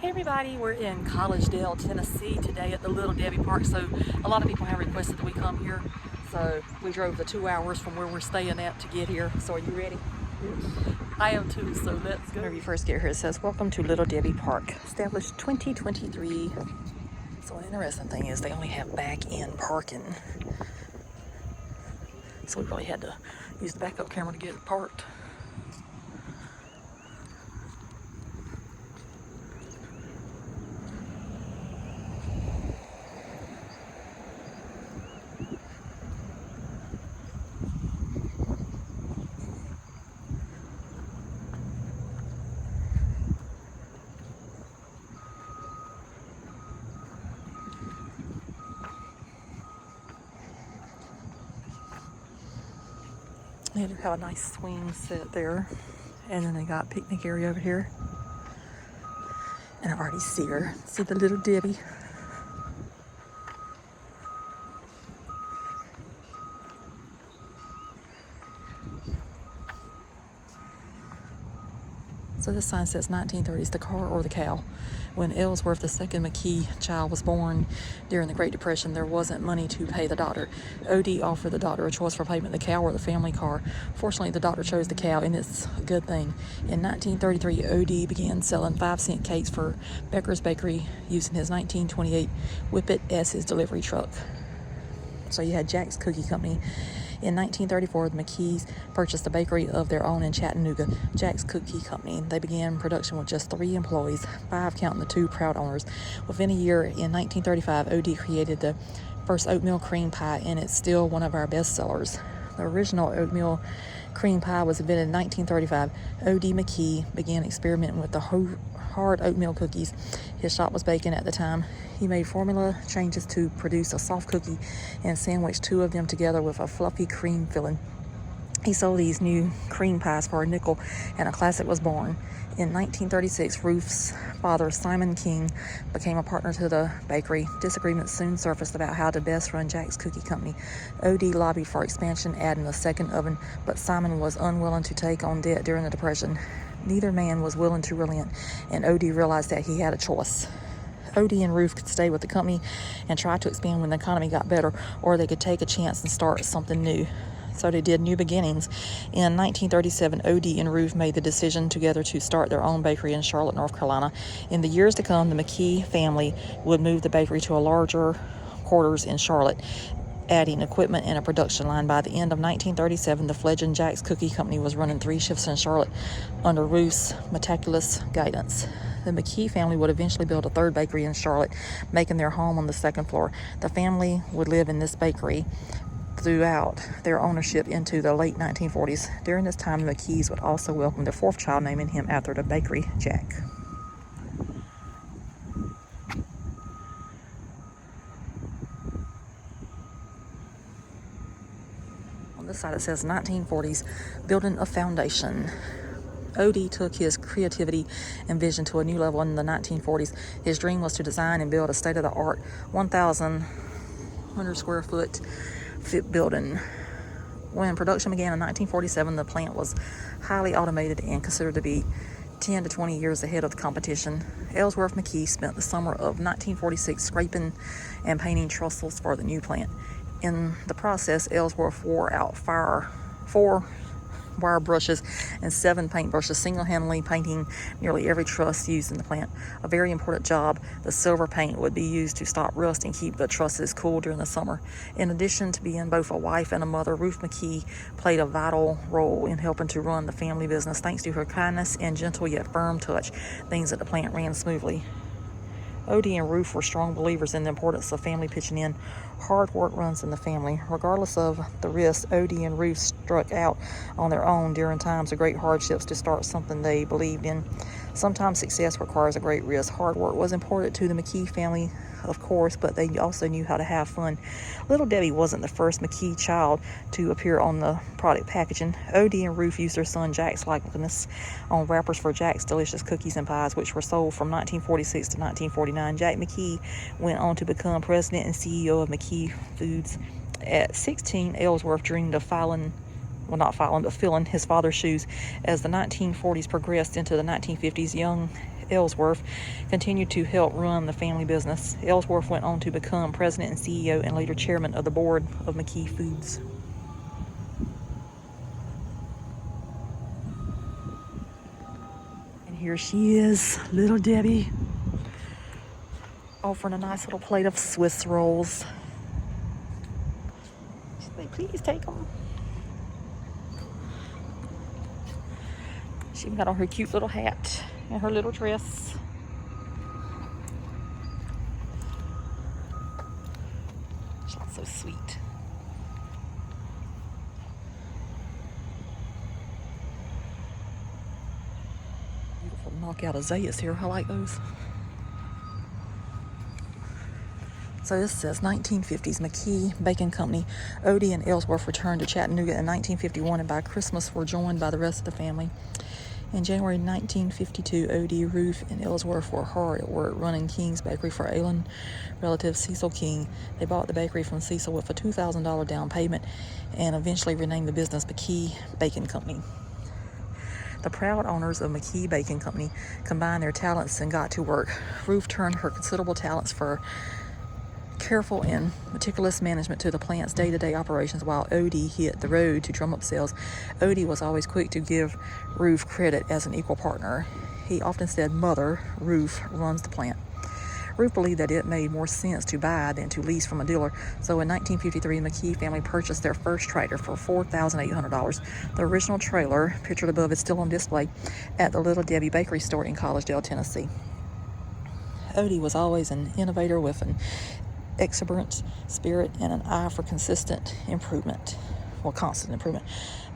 Hey everybody, we're in Collegedale, Tennessee today at the Little Debbie Park. So a lot of people have requested that we come here. So we drove the 2 hours from where we're staying at to get here. So are you ready? Yes. I am too, so let's go. Whenever you first get here, it says, "Welcome to Little Debbie Park, established 2023. So an interesting thing is they only have back-end parking. So we probably had to use the backup camera to get it parked. They do have a nice swing set there. And then they got picnic area over here. And I already see her. See the Little Debbie. So this sign says 1930s, the car or the cow. When Ellsworth, the second McKee child, was born during the Great Depression, there wasn't money to pay the doctor. OD offered the doctor a choice for payment, the cow or the family car. Fortunately, the doctor chose the cow, and it's a good thing. In 1933, OD began selling 5-cent cakes for Becker's Bakery using his 1928 Whippet as his delivery truck. So you had Jack's Cookie Company. In 1934, the McKees purchased a bakery of their own in Chattanooga, Jack's Cookie Company. They began production with just 3 employees, 5 counting the 2 proud owners. Within a year, in 1935, OD created the first oatmeal cream pie, and it's still one of our best sellers. The original oatmeal cream pie was invented in 1935. O.D. McKee began experimenting with the hard oatmeal cookies. His shop was baking at the time. He made formula changes to produce a soft cookie and sandwiched 2 of them together with a fluffy cream filling. He sold these new cream pies for a nickel, and a classic was born. In 1936, Ruth's father, Simon King, became a partner to the bakery. Disagreements soon surfaced about how to best run Jack's Cookie Company. O.D. lobbied for expansion, adding a second oven, but Simon was unwilling to take on debt during the Depression. Neither man was willing to relent, and O.D. realized that he had a choice. O.D. and Ruth could stay with the company and try to expand when the economy got better, or they could take a chance and start something new. So they did new beginnings. In 1937, O.D. and Ruth made the decision together to start their own bakery in Charlotte, North Carolina. In the years to come, the McKee family would move the bakery to a larger quarters in Charlotte, adding equipment and a production line. By the end of 1937, the fledgling Jack's Cookie Company was running 3 shifts in Charlotte under Ruth's meticulous guidance. The McKee family would eventually build a 3rd bakery in Charlotte, making their home on the 2nd floor. The family would live in this bakery throughout their ownership into the late 1940s. During this time, the McKees would also welcome their 4th child, naming him after the bakery, Jack. On this side it says 1940s, building a foundation. O.D. took his creativity and vision to a new level in the 1940s. His dream was to design and build a state-of-the-art 1,100 square foot building. When production began in 1947, the plant was highly automated and considered to be 10 to 20 years ahead of the competition. Ellsworth McKee spent the summer of 1946 scraping and painting trestles for the new plant. In the process, Ellsworth wore out 4 wire brushes and 7 paint brushes, single-handedly painting nearly every truss used in the plant. A very important job. The silver paint would be used to stop rust and keep the trusses cool during the summer. In addition to being both a wife and a mother, Ruth McKee played a vital role in helping to run the family business. Thanks to her kindness and gentle yet firm touch, things at the plant ran smoothly. O.D. and Ruth were strong believers in the importance of family pitching in. Hard work runs in the family. Regardless of the risks, O.D. and Ruth struck out on their own during times of great hardships to start something they believed in. Sometimes success requires a great risk. Hard work was important to the McKee family, of course, but they also knew how to have fun. Little Debbie wasn't the first McKee child to appear on the product packaging. O.D. and Ruth used their son Jack's likeness on wrappers for Jack's delicious cookies and pies, which were sold from 1946 to 1949. Jack McKee went on to become president and CEO of McKee Foods. At 16, Ellsworth dreamed of filling his father's shoes. As the 1940s progressed into the 1950s, young Ellsworth continued to help run the family business. Ellsworth went on to become president and CEO and later chairman of the board of McKee Foods. And here she is, little Debbie, offering a nice little plate of Swiss rolls. She's like, please take them. She even got on her cute little hat and her little dress. She's so sweet. Beautiful knockout azaleas here. I like those. So this says 1950s, McKee Baking Company. Odie and Ellsworth returned to Chattanooga in 1951 and by Christmas were joined by the rest of the family. In January 1952, Odie, Ruth, and Ellsworth were hard at work running King's Bakery for ailing relative Cecil King. They bought the bakery from Cecil with a $2,000 down payment and eventually renamed the business McKee Baking Company. The proud owners of McKee Baking Company combined their talents and got to work. Ruth turned her considerable talents for careful and meticulous management to the plant's day-to-day operations while Odie hit the road to drum up sales. Odie was always quick to give Ruth credit as an equal partner. He often said, "Mother, Ruth runs the plant." Ruth believed that it made more sense to buy than to lease from a dealer, so in 1953, the McKee family purchased their first tractor for $4,800. The original trailer, pictured above, is still on display at the Little Debbie Bakery store in Collegedale, Tennessee. Odie was always an innovator with an exuberant spirit and an eye for constant improvement.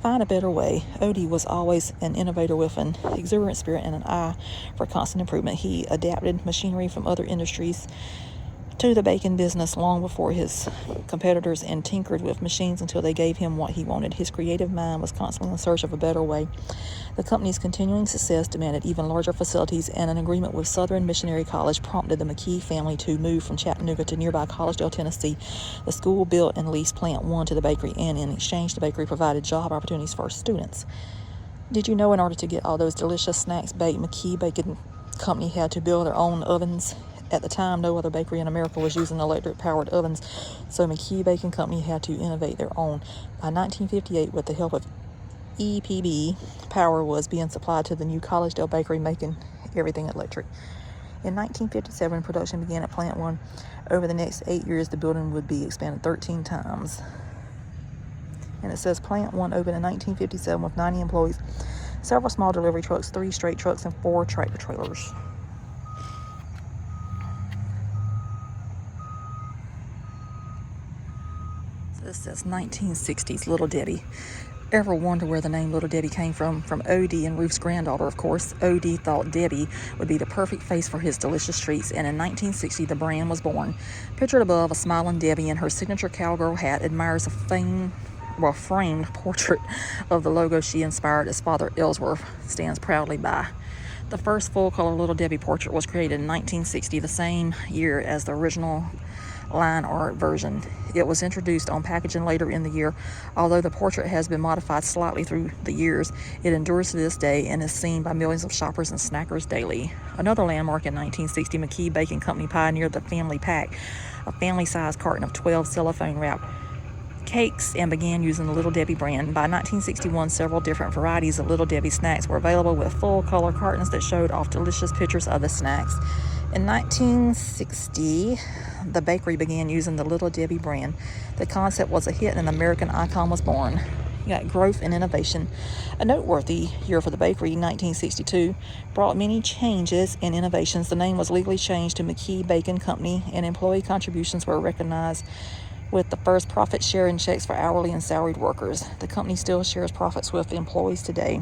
Find a better way. Odie was always an innovator with an exuberant spirit and an eye for constant improvement. He adapted machinery from other industries to the baking business long before his competitors and tinkered with machines until they gave him what he wanted. His creative mind was constantly in search of a better way. The company's continuing success demanded even larger facilities, and an agreement with Southern Missionary College prompted the McKee family to move from Chattanooga to nearby Collegedale, Tennessee. The school built and leased Plant 1 to the bakery, and in exchange, the bakery provided job opportunities for students. Did you know in order to get all those delicious snacks baked, McKee Baking Company had to build their own ovens? At the time, no other bakery in America was using electric-powered ovens, so McKee Baking Company had to innovate their own. By 1958, with the help of EPB, power was being supplied to the new Collegedale bakery, making everything electric. In 1957, production began at Plant 1. Over the next 8 years, the building would be expanded 13 times. And it says Plant 1 opened in 1957 with 90 employees, several small delivery trucks, 3 straight trucks, and 4 tractor trailers. This says 1960s, Little Debbie. Ever wonder where the name Little Debbie came from? From Odie and Ruth's granddaughter, of course. Odie thought Debbie would be the perfect face for his delicious treats, and in 1960 the brand was born. Pictured above, a smiling Debbie in her signature cowgirl hat admires a framed portrait of the logo she inspired as Father Ellsworth stands proudly by. The first full-color Little Debbie portrait was created in 1960, the same year as the original line art version. It was introduced on packaging later in the year. Although the portrait has been modified slightly through the years, it endures to this day and is seen by millions of shoppers and snackers daily. Another landmark in 1960, McKee Baking Company pioneered the Family Pack, a family-sized carton of 12 cellophane-wrapped cakes, and began using the Little Debbie brand. By 1961, several different varieties of Little Debbie snacks were available with full-color cartons that showed off delicious pictures of the snacks. In 1960, the bakery began using the Little Debbie brand. The concept was a hit and an American icon was born. You got growth and innovation. A noteworthy year for the bakery, 1962, brought many changes and innovations. The name was legally changed to McKee Baking Company, and employee contributions were recognized with the first profit-sharing checks for hourly and salaried workers. The company still shares profits with employees today.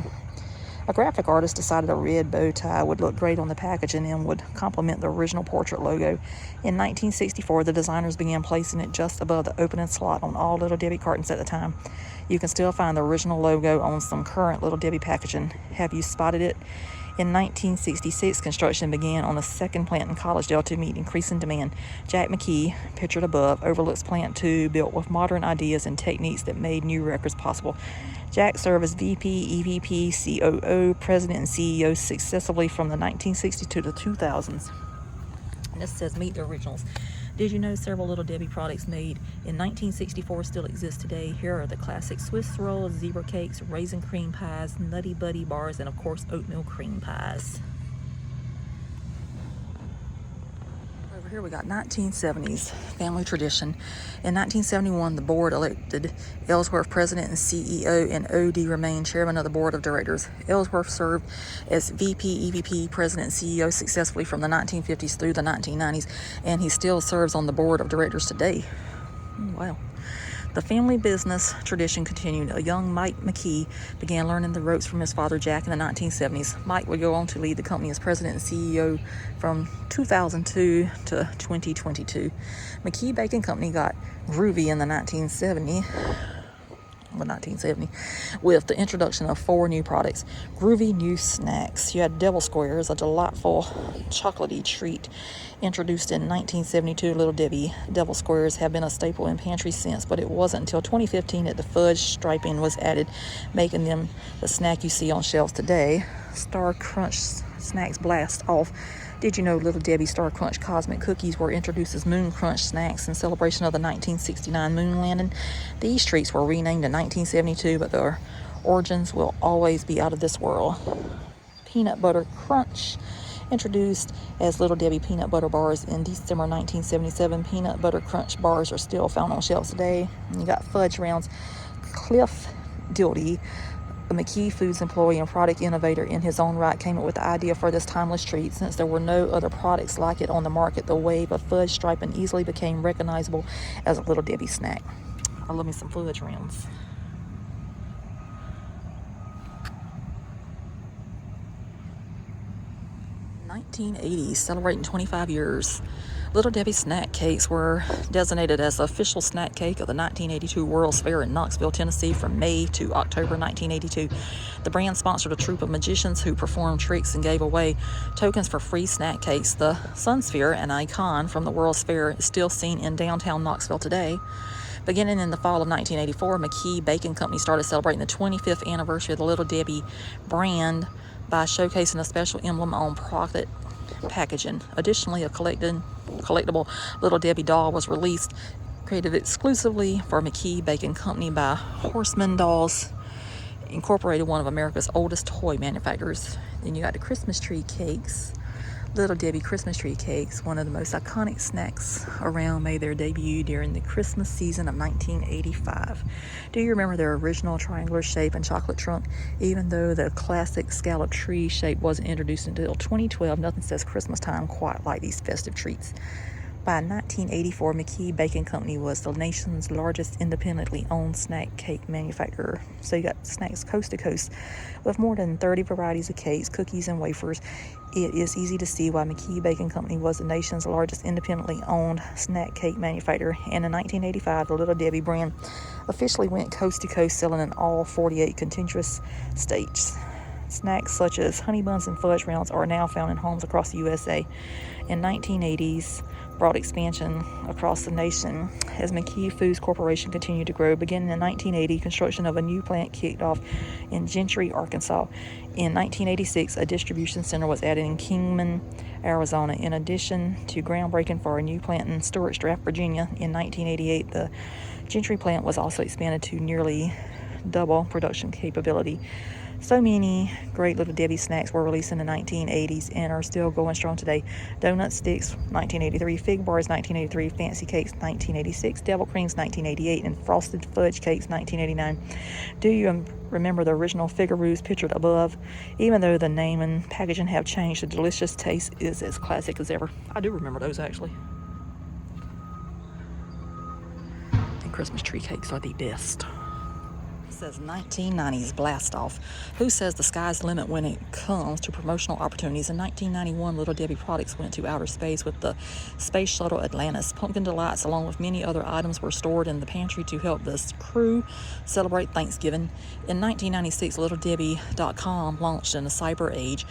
A graphic artist decided a red bow tie would look great on the packaging and would complement the original portrait logo. In 1964, the designers began placing it just above the opening slot on all Little Debbie cartons at the time. You can still find the original logo on some current Little Debbie packaging. Have you spotted it In 1966, construction began on a second plant in Collegedale to meet increasing demand. Jack McKee, pictured above, overlooks Plant 2, built with modern ideas and techniques that made new records possible. Jack served as VP, EVP, COO, President, and CEO successively from the 1962 to 2000s. And this says, meet the originals. Did you know several Little Debbie products made in 1964 still exist today? Here are the classic Swiss rolls, zebra cakes, raisin cream pies, Nutty Buddy bars, and of course oatmeal cream pies. Over here we got 1970s family tradition. In 1971, the board elected Ellsworth president and CEO, and O.D. remained chairman of the board of directors. Ellsworth served as VP, EVP, president, and CEO successfully from the 1950s through the 1990s, and he still serves on the board of directors today. Wow. The family business tradition continued. A young Mike McKee began learning the ropes from his father Jack in the 1970s. Mike would go on to lead the company as president and CEO from 2002 to 2022. McKee Baking Company got groovy in the 1970 with the introduction of 4 new products. Groovy new snacks. You had Devil Squares, a delightful chocolatey treat introduced in 1972. Little Debbie Devil Squares have been a staple in pantries since, but it wasn't until 2015 that the fudge striping was added, making them the snack you see on shelves today. Star Crunch snacks blast off. Did you know Little Debbie Star Crunch Cosmic Cookies were introduced as Moon Crunch snacks in celebration of the 1969 moon landing? These treats were renamed in 1972, but their origins will always be out of this world. Peanut Butter Crunch, introduced as Little Debbie Peanut Butter Bars in December 1977. Peanut Butter Crunch bars are still found on shelves today. And you got Fudge Rounds. Cliff Dildy, a McKee Foods employee and product innovator in his own right, came up with the idea for this timeless treat. Since there were no other products like it on the market, the wave of fudge striping easily became recognizable as a Little Debbie snack. I love me some Fudge Rounds. 1980s, celebrating 25 years. Little Debbie snack cakes were designated as the official snack cake of the 1982 World's Fair in Knoxville, Tennessee from May to October 1982. The brand sponsored a troupe of magicians who performed tricks and gave away tokens for free snack cakes. The Sun Sphere, an icon from the World's Fair, is still seen in downtown Knoxville today. Beginning in the fall of 1984, McKee Baking Company started celebrating the 25th anniversary of the Little Debbie brand by showcasing a special emblem on product packaging. Additionally, a collectible Little Debbie doll was released, created exclusively for McKee Baking Company by Horseman Dolls Incorporated, one of America's oldest toy manufacturers. Then you got the Christmas tree cakes. Little Debbie Christmas tree cakes, one of the most iconic snacks around, made their debut during the Christmas season of 1985. Do you remember their original triangular shape and chocolate trunk? Even though the classic scallop tree shape wasn't introduced until 2012, nothing says Christmas time quite like these festive treats. By 1984, McKee Baking Company was the nation's largest independently owned snack cake manufacturer. So you got snacks coast to coast with more than 30 varieties of cakes, cookies, and wafers. It is easy to see why McKee Baking Company was the nation's largest independently owned snack cake manufacturer. And in 1985, the Little Debbie brand officially went coast to coast, selling in all 48 contiguous states. Snacks such as honey buns and fudge rounds are now found in homes across the USA. In 1980s, brought expansion across the nation as McKee Foods Corporation continued to grow. Beginning in 1980, construction of a new plant kicked off in Gentry, Arkansas. In 1986, a distribution center was added in Kingman, Arizona. In addition to groundbreaking for a new plant in Stewart's Draft, Virginia, in 1988, the Gentry plant was also expanded to nearly double production capability. So many great Little Debbie snacks were released in the 1980s and are still going strong today. Donut Sticks, 1983. Fig Bars, 1983. Fancy Cakes, 1986. Devil Creams, 1988. And Frosted Fudge Cakes, 1989. Do you remember the original Figaroos pictured above? Even though the name and packaging have changed, the delicious taste is as classic as ever. I do remember those, actually. And Christmas tree cakes are the best. Says 1990s blast off. Who says the sky's the limit when it comes to promotional opportunities? In 1991, Little Debbie products went to outer space with the Space Shuttle Atlantis. Pumpkin Delights, along with many other items, were stored in the pantry to help the crew celebrate Thanksgiving. In 1996, LittleDebbie.com launched in the cyber age.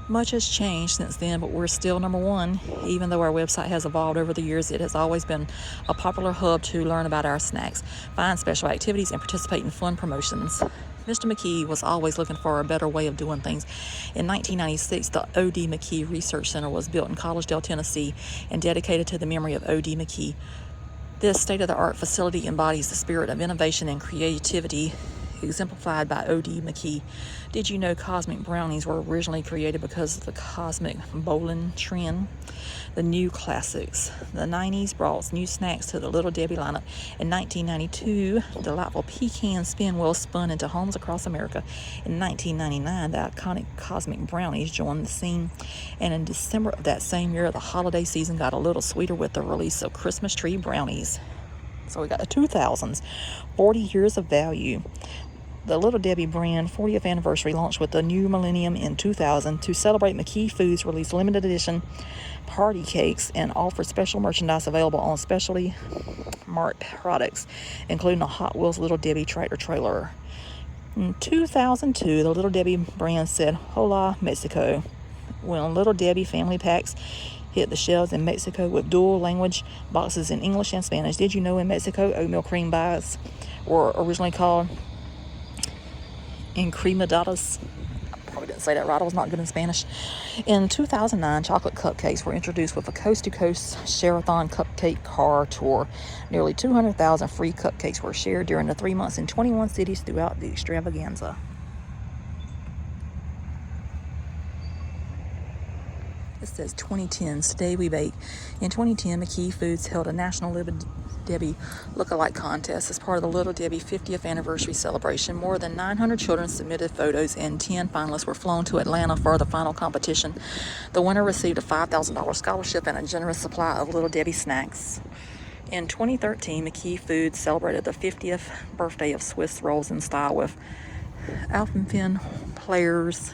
Much has changed since then, but we're still number one. Even though our website has evolved over the years, it has always been a popular hub to learn about our snacks, find special activities, and participate in fun promotions. Mr. McKee was always looking for a better way of doing things. In 1996, the O.D. McKee Research Center was built in Collegedale, Tennessee, and dedicated to the memory of O.D. McKee. This state-of-the-art facility embodies the spirit of innovation and creativity exemplified by O.D. McKee. Did you know cosmic brownies were originally created because of the cosmic bowling trend? The new classics. The 90s brought new snacks to the Little Debbie lineup. In 1992, delightful pecan spin wheels spun into homes across America. In 1999, the iconic cosmic brownies joined the scene. And in December of that same year, the holiday season got a little sweeter with the release of Christmas tree brownies. So we got the 2000s, 40 years of value. The Little Debbie brand 40th anniversary launched with the new millennium in 2000. To celebrate, McKee Foods released limited edition party cakes and offered special merchandise available on specialty marked products, including a Hot Wheels Little Debbie tractor trailer. In 2002, the Little Debbie brand said, "Hola, Mexico," when Little Debbie family packs hit the shelves in Mexico with dual language boxes in English and Spanish. Did you know in Mexico, oatmeal cream pies were originally called encremadas? I probably didn't say that right. I was not good in Spanish. In 2009, chocolate cupcakes were introduced with a coast-to-coast share-a-thon cupcake car tour. Nearly 200,000 free cupcakes were shared during the 3 months in 21 cities throughout the extravaganza. It says 2010s, Today We Bake. In 2010, McKee Foods held a national Little Debbie look-alike contest as part of the Little Debbie 50th anniversary celebration. More than 900 children submitted photos, and 10 finalists were flown to Atlanta for the final competition. The winner received a $5,000 scholarship and a generous supply of Little Debbie snacks. In 2013, McKee Foods celebrated the 50th birthday of Swiss rolls in style with Alpenpin players.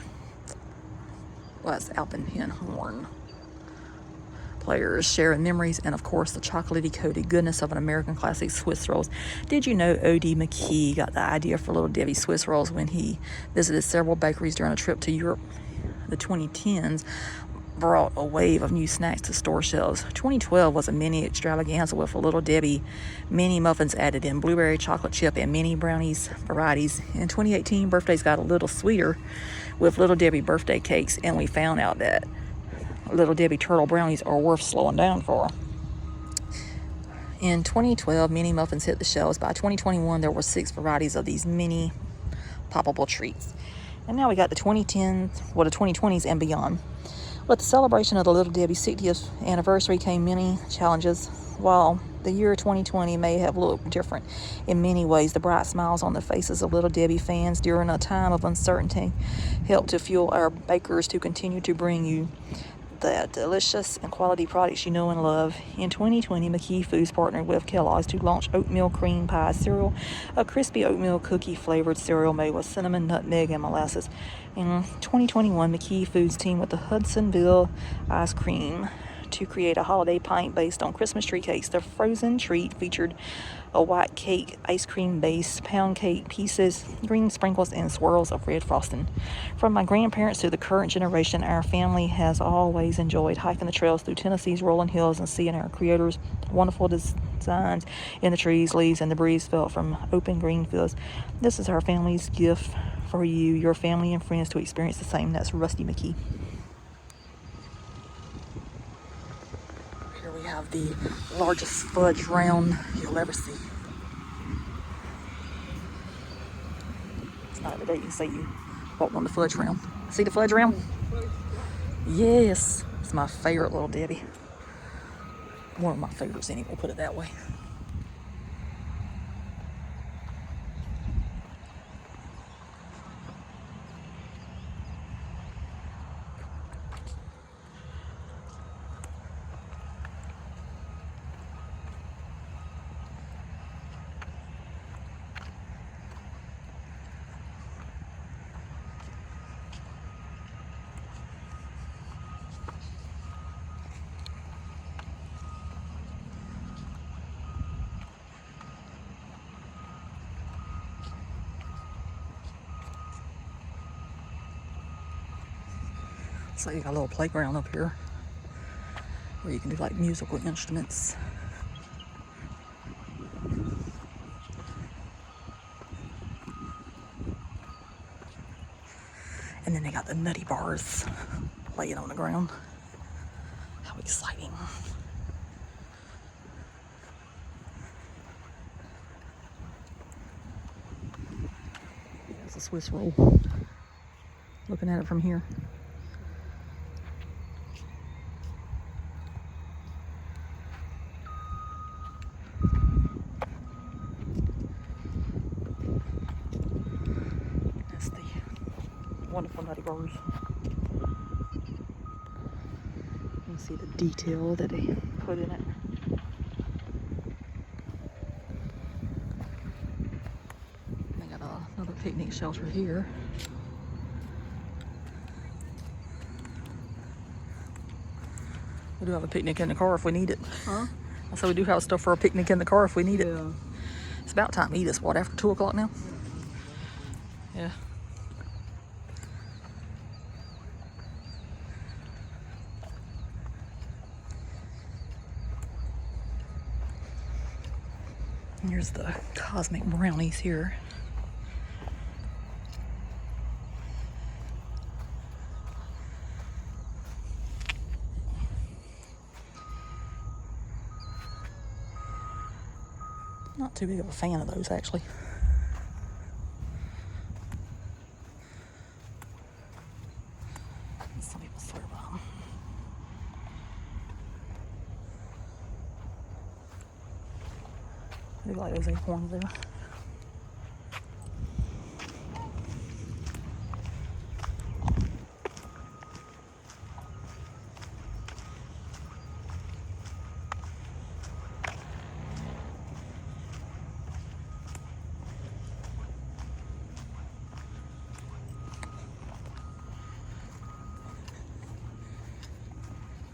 Well, that's Alpenpin players sharing memories, and of course the chocolatey coated goodness of an American classic Swiss rolls. Did you know O.D. McKee got the idea for Little Debbie Swiss rolls when he visited several bakeries during a trip to Europe? The 2010s brought a wave of new snacks to store shelves. 2012 was a mini extravaganza with a Little Debbie mini muffins added in, blueberry chocolate chip and mini brownies varieties. In 2018, birthdays got a little sweeter with Little Debbie birthday cakes, and we found out that Little Debbie turtle brownies are worth slowing down for. In 2012, mini muffins hit the shelves. By 2021, there were 6 varieties of these mini poppable treats. And now we got the 2020s and beyond. With the celebration of the Little Debbie 60th anniversary came many challenges. While the year 2020 may have looked different in many ways, the bright smiles on the faces of Little Debbie fans during a time of uncertainty helped to fuel our bakers to continue to bring you the delicious and quality products you know and love. In 2020, McKee Foods partnered with Kellogg's to launch oatmeal cream pie cereal, a crispy oatmeal cookie flavored cereal made with cinnamon, nutmeg, and molasses. In 2021, McKee Foods teamed with the Hudsonville Ice Cream to create a holiday pint based on Christmas tree cakes. The frozen treat featured a white cake, ice cream base, pound cake pieces, green sprinkles, and swirls of red frosting. From my grandparents to the current generation, our family has always enjoyed hiking the trails through Tennessee's rolling hills and seeing our creators' wonderful designs in the trees, leaves, and the breeze felt from open green fields. This is our family's gift for you, your family, and friends to experience the same. That's Rusty McKee. We have the largest fudge round you'll ever see. It's not every day you can say you walk on the fudge round. See the fudge round? Yes, it's my favorite Little Debbie. One of my favorites anyway, we'll put it that way. So you got a little playground up here where you can do like musical instruments. And then they got the nutty bars laying on the ground. How exciting. There's a Swiss roll. Looking at it from here. That's the wonderful nutty bars. You can see the detail that they put in it. They got another picnic shelter here. We do have a picnic in the car if we need it. Huh? So we do have stuff for a picnic in the car if we need it. Yeah. It's about time to eat. It's what, after 2 o'clock now? Yeah. And here's the cosmic brownies here. Not too big of a fan of those, actually. Some people swear by them. I do like those acorns there.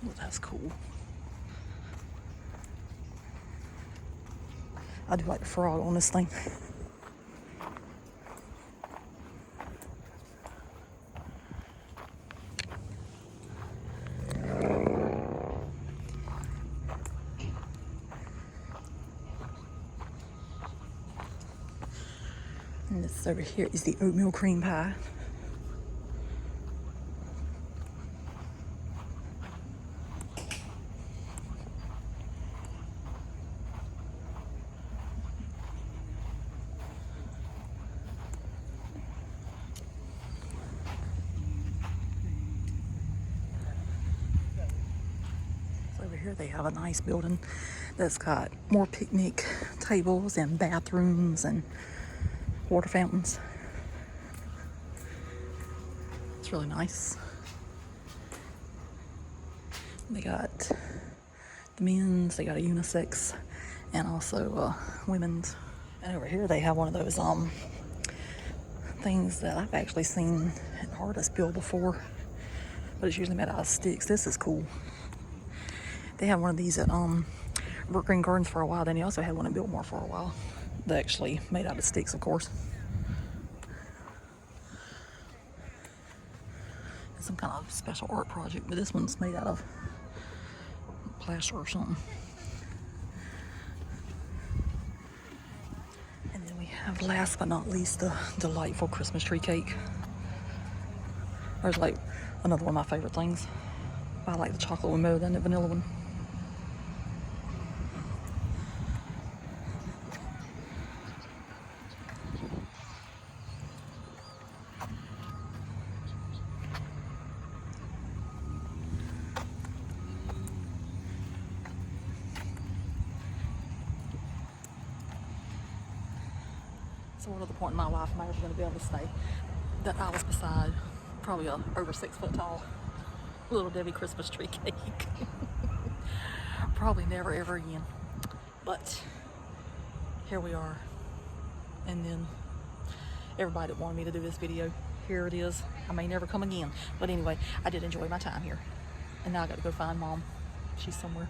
Oh, that's cool. I do like the frog on this thing. And this over here is the oatmeal cream pie. Over here they have a nice building that's got more picnic tables and bathrooms and water fountains. It's really nice. They got the men's, they got a unisex, and also women's. And over here they have one of those things that I've actually seen an artist build before, but it's usually made out of sticks. This is cool. They had one of these at Brook Green Gardens for a while. Then he also had one at Biltmore for a while. They actually made out of sticks, of course. It's some kind of special art project, but this one's made out of plaster or something. And then we have, last but not least, the delightful Christmas tree cake. There's like another one of my favorite things. I like the chocolate one better than the vanilla one. So what other point in my life am I ever going to be able to say that I was beside probably a over 6 foot tall Little Debbie Christmas tree cake? Probably never ever again. But here we are. And then everybody that wanted me to do this video, here it is. I may never come again. But anyway, I did enjoy my time here. And now I got to go find Mom. She's somewhere.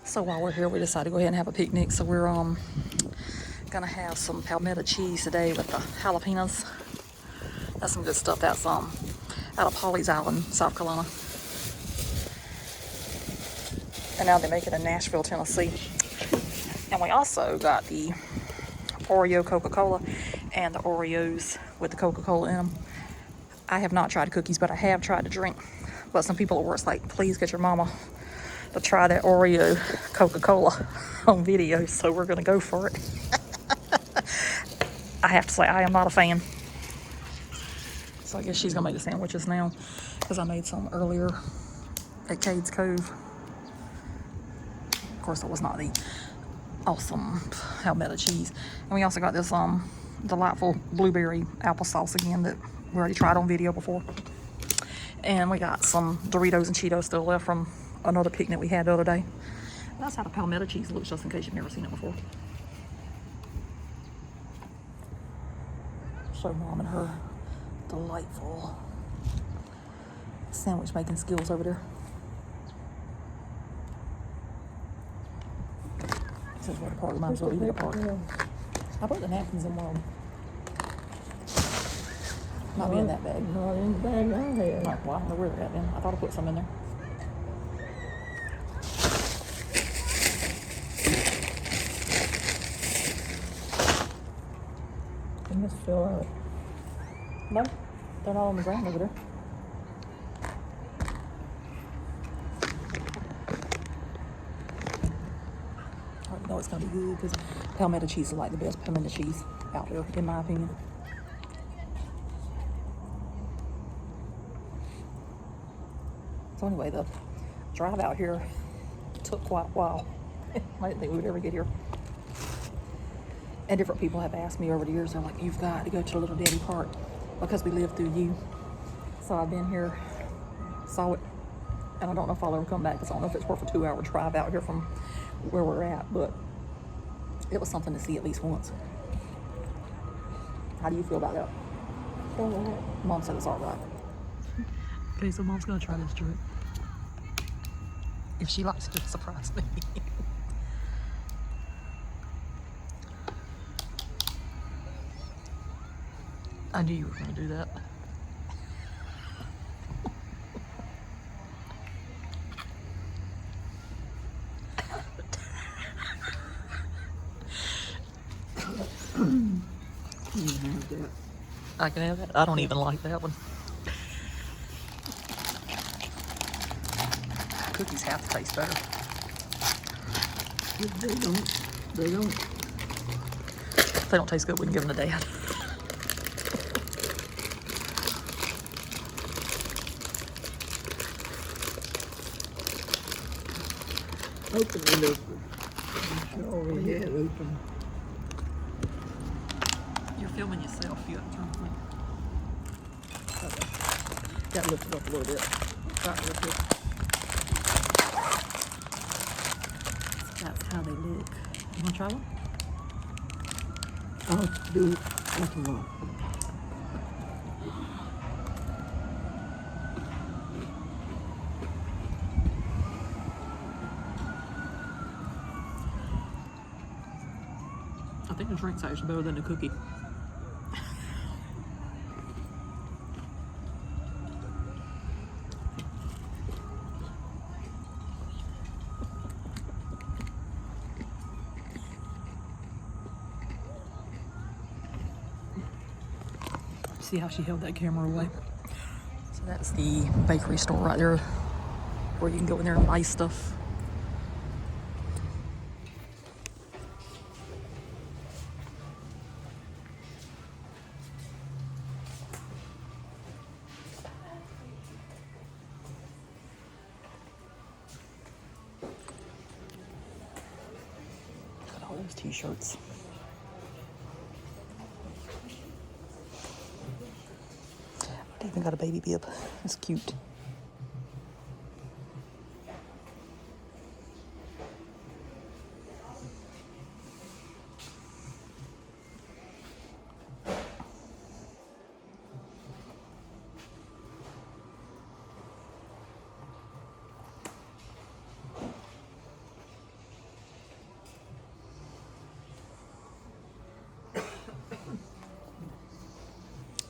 So while we're here, we decided to go ahead and have a picnic. So we're gonna have some palmetto cheese today with the jalapenos. That's some good stuff. That's out of Pawleys Island, South Carolina. And now they make it in Nashville, Tennessee. And we also got the Oreo Coca-Cola and the Oreos with the Coca-Cola in them. I have not tried cookies, but I have tried to drink. But some people at work's like, please get your mama to try that Oreo Coca-Cola on video, so we're gonna go for it. I have to say, I am not a fan. So I guess she's gonna make the sandwiches now, because I made some earlier at Cades Cove. Of course, it was not the awesome Palmetto cheese. And we also got this delightful blueberry applesauce again that we already tried on video before. And we got some Doritos and Cheetos still left from another picnic we had the other day. That's how the Palmetto cheese looks, just in case you've never seen it before. Show Mom and her delightful sandwich making skills over there. This is where the party, might as well eat at a party. I put the napkins in one. Not be in that bag. Not in the bag I had. Well, I don't know where they're at then. I thought I put some in there. They must fill out. No, they're not on the ground over there. I already know it's gonna be good because Palmetto cheese is like the best pimento cheese out there, in my opinion. So anyway, the drive out here took quite a while. I didn't think we would ever get here. And different people have asked me over the years, they're like, you've got to go to Little Daddy Park because we live through you. So I've been here, saw it, and I don't know if I'll ever come back because I don't know if it's worth a 2-hour drive out here from where we're at, but it was something to see at least once. How do you feel about that? All right. Mom said it's all right. Okay, so Mom's gonna try this drink. If she likes it, it'll surprise me. I knew you were gonna do that. You can have that. I can have that. I don't even like that one. Cookies have to taste better. If they don't. They don't. If they don't taste good, we can give them to Dad. Open it up. It's already had open. You're filming yourself. You have to turn the okay. Got to lift it up a little bit. Right, lift it. That's how they look. You want to try one? I'll do it after a while. I think the drink's actually better than the cookie. See how she held that camera away? So that's the bakery store right there where you can go in there and buy stuff. Got all those t-shirts. I even got a baby bib. It's cute.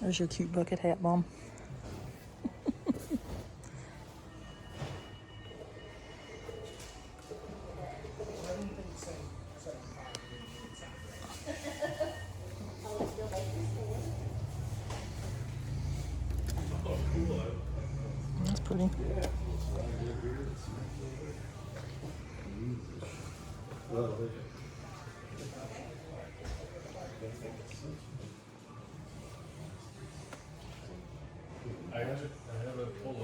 There's your cute bucket hat, Mom. pretty. I have a full of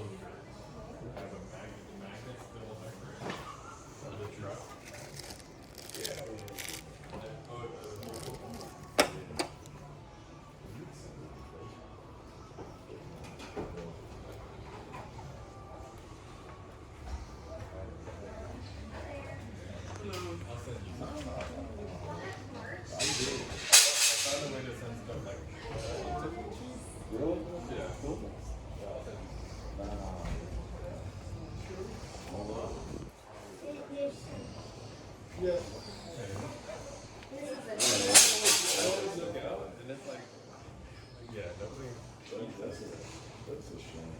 magnets that will decorate of the truck. I found a way to send stuff like and it's like nobody. That's a shame.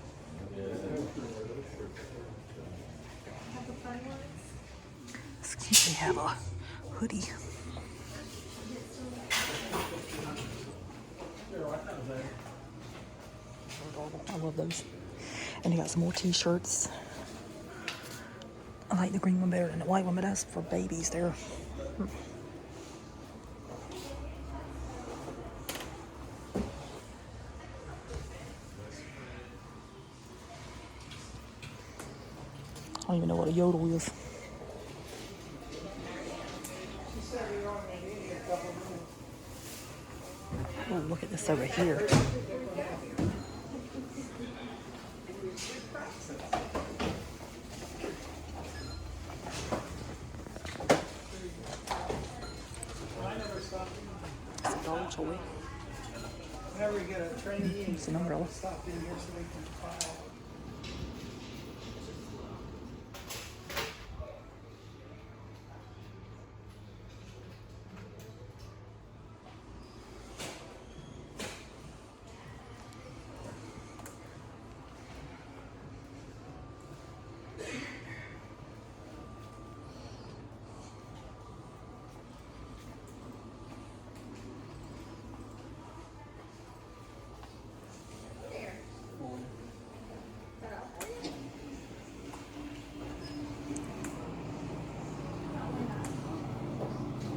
Excuse me, have a hoodie. I love those. And they got some more t-shirts. I like the green one better than the white one, but that's for babies there. I don't even know what a yodel is. Oh, look at this over here. It's a doll toy. Whenever you get a trainee, It's an umbrella. stop in here so they can file.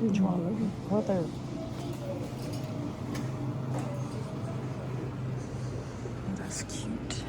Which one? Right there. Oh, that's cute.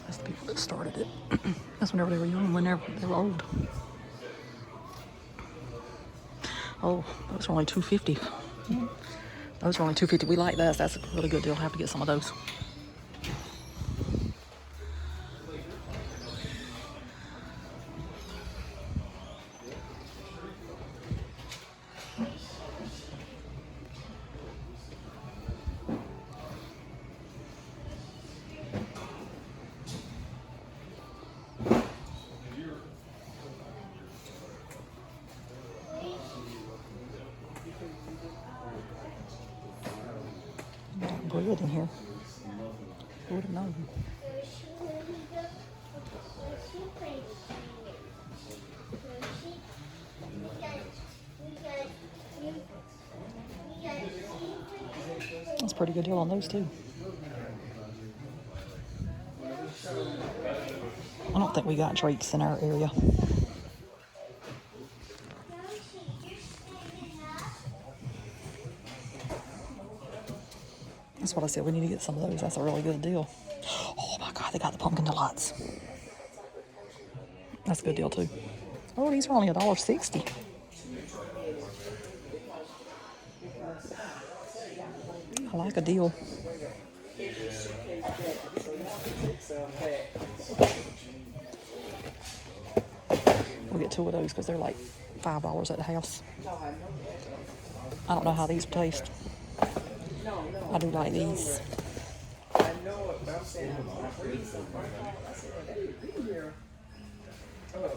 That's the people that started it. That's whenever they were young, whenever they were old. Oh, those are only $2.50. Those are only $2.50. We like those. That's a really good deal. I have to get some of those. Bread in here. Who would have known? That's a pretty good deal on those too. I don't think we got Drake's in our area. That's what I said. We need to get some of those. That's a really good deal. Oh my God, they got the pumpkin delights. That's a good deal too. Oh, these are only $1.60. I like a deal. We'll get 2 of those because they're like $5 at the house. I don't know how these taste. I do like these. I know it, but I'm saying I'm freezing.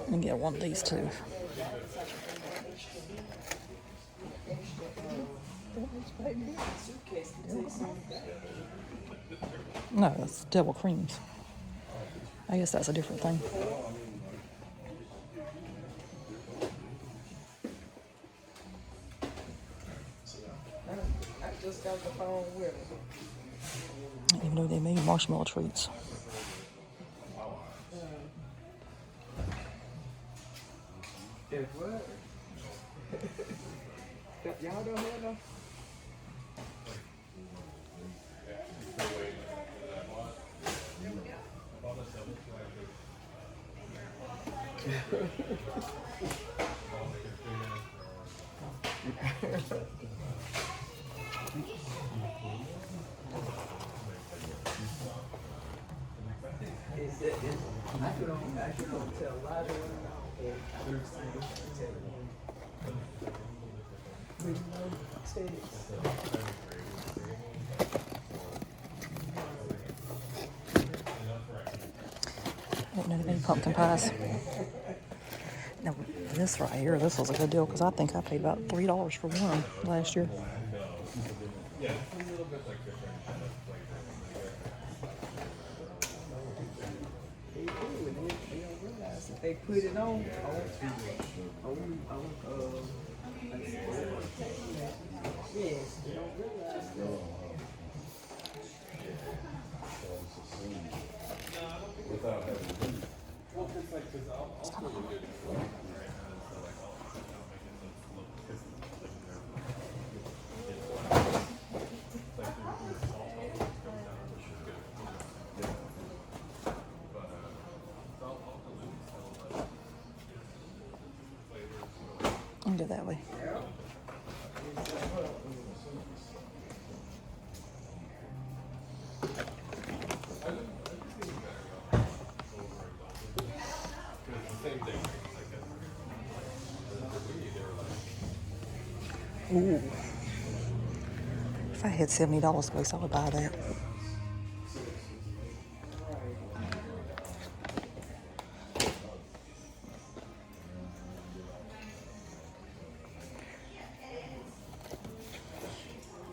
And get one of these too. No, that's devil creams. I guess that's a different thing. I just got the phone with me. I didn't even know they made marshmallow treats. If what? If y'all don't have no? I could only tell a lot of them. I didn't know they made pumpkin pies. Now, this right here, this was a good deal because I think I paid about $3 for one last year. They put it on. Yes, they don't realize that. Without having I'll go that way. Ooh. If I had $70 space, I would buy that.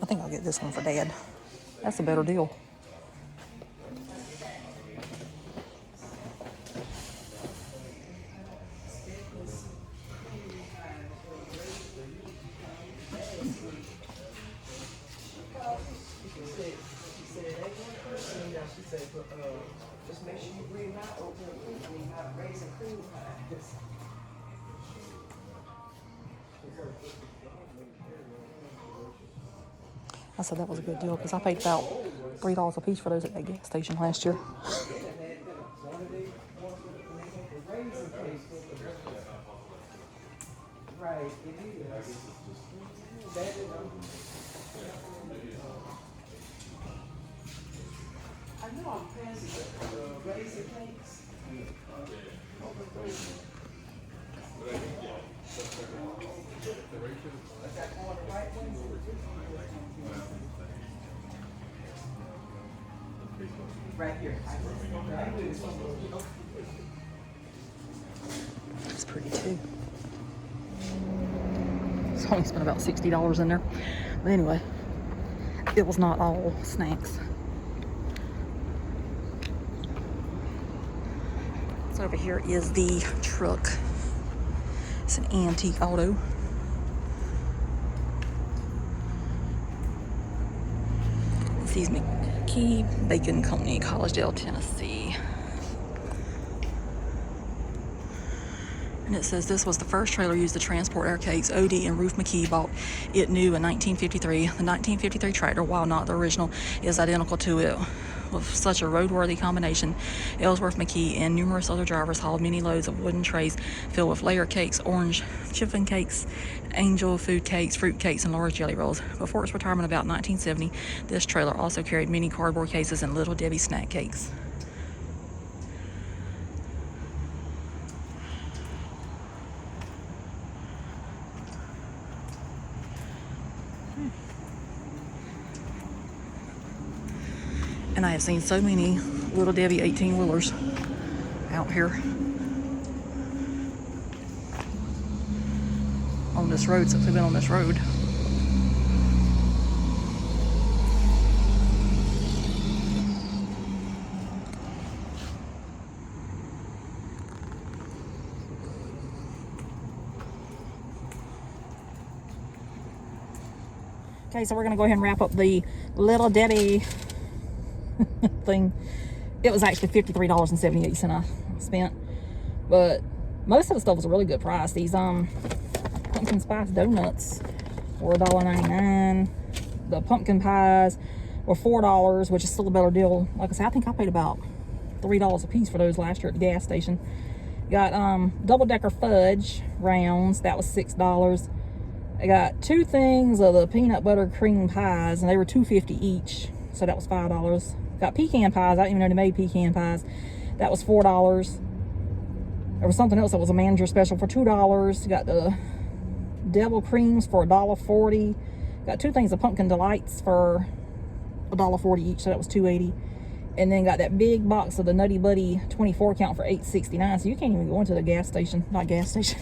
I think I'll get this one for Dad. That's a better deal. Just make sure you bring my oatmeal, bring my raisin cream pies. I said that was a good deal because I paid about $3 a piece for those at that gas station last year. Right, it is. I know I'm passing raisin cakes. Right here. It's pretty too. It's only spent about $60 in there. But anyway, it was not all snacks. So over here is the truck. It's an antique auto. This is McKee Bacon Company, Collegedale, Tennessee. And it says this was the first trailer used to transport air cakes. O.D. and Ruth McKee bought it new in 1953. The 1953 tractor, while not the original, is identical to it. With such a roadworthy combination, Ellsworth McKee and numerous other drivers hauled many loads of wooden trays filled with layer cakes, orange chiffon cakes, angel food cakes, fruit cakes, and large jelly rolls. Before its retirement about 1970, this trailer also carried many cardboard cases and Little Debbie snack cakes. And I have seen so many Little Debbie 18-wheelers out here on this road since we've been on this road. Okay, so we're gonna go ahead and wrap up the Little Debbie thing. It was actually $53.78 I spent, but most of the stuff was a really good price. These pumpkin spice donuts were $1.99. The pumpkin pies were $4, which is still a better deal. Like I said, I think I paid about $3 a piece for those last year at the gas station. Got double-decker fudge rounds, that was $6. I got 2 things of the peanut butter cream pies, and they were $2.50 each, so that was $5. Got pecan pies. I didn't even know they made pecan pies. That was $4. There was something else that was a manager special for $2. Got the devil creams for $1.40. Got 2 things of pumpkin delights for $1.40 each, so that was $2.80. And then got that big box of the Nutty Buddy 24 count for $8.69. So you can't even go into the gas station, not gas station,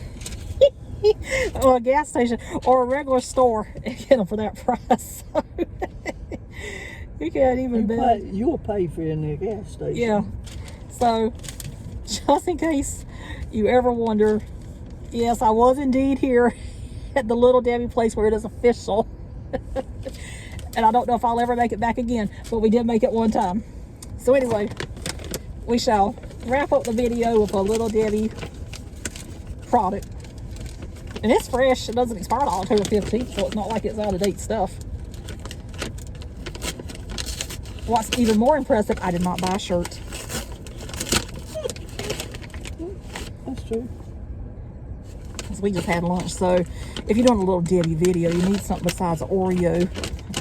or a gas station or a regular store and get them for that price. So you can't even bet. You'll pay for it in the gas station. Yeah. So just in case you ever wonder, yes, I was indeed here at the Little Debbie place where it is official. And I don't know if I'll ever make it back again, but we did make it one time. So anyway, we shall wrap up the video with a Little Debbie product. And it's fresh. It doesn't expire till October 15th, so it's not like it's out-of-date stuff. What's even more impressive, I did not buy a shirt. That's true. Because we just had lunch. So if you're doing a Little Debbie video, you need something besides Oreo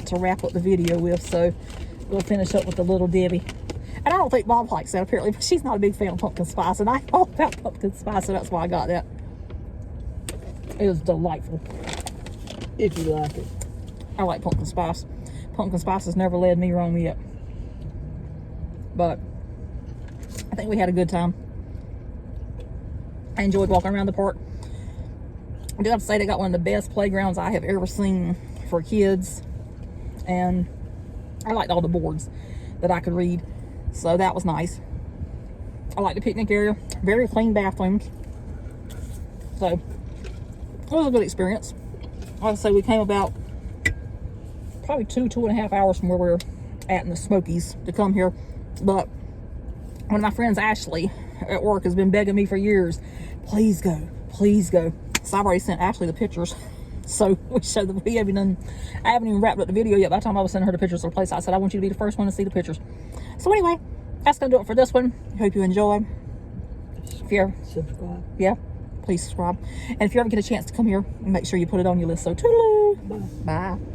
to wrap up the video with. So we'll finish up with the Little Debbie. And I don't think Bob likes that apparently, but she's not a big fan of pumpkin spice. And I'm all about pumpkin spice, so that's why I got that. It was delightful. If you like it. I like pumpkin spice. Pumpkin spice has never led me wrong yet. But I think we had a good time. I enjoyed walking around the park. I do have to say they got one of the best playgrounds I have ever seen for kids. And I liked all the boards that I could read. So that was nice. I like the picnic area. Very clean bathrooms. So it was a good experience. Like I say, we came about probably 2.5 hours from where we were at in the Smokies to come here. But one of my friends, Ashley, at work has been begging me for years, please go, please go. So I've already sent Ashley the pictures. So we showed them. I haven't even wrapped up the video yet. By the time I was sending her the pictures of the place, I said I want you to be the first one to see the pictures. So anyway, that's gonna do it for this one. Hope you enjoy. If you're Subscribe. Yeah, please subscribe. And if you ever get a chance to come here, make sure you put it on your list. So toodaloo. Bye. Bye.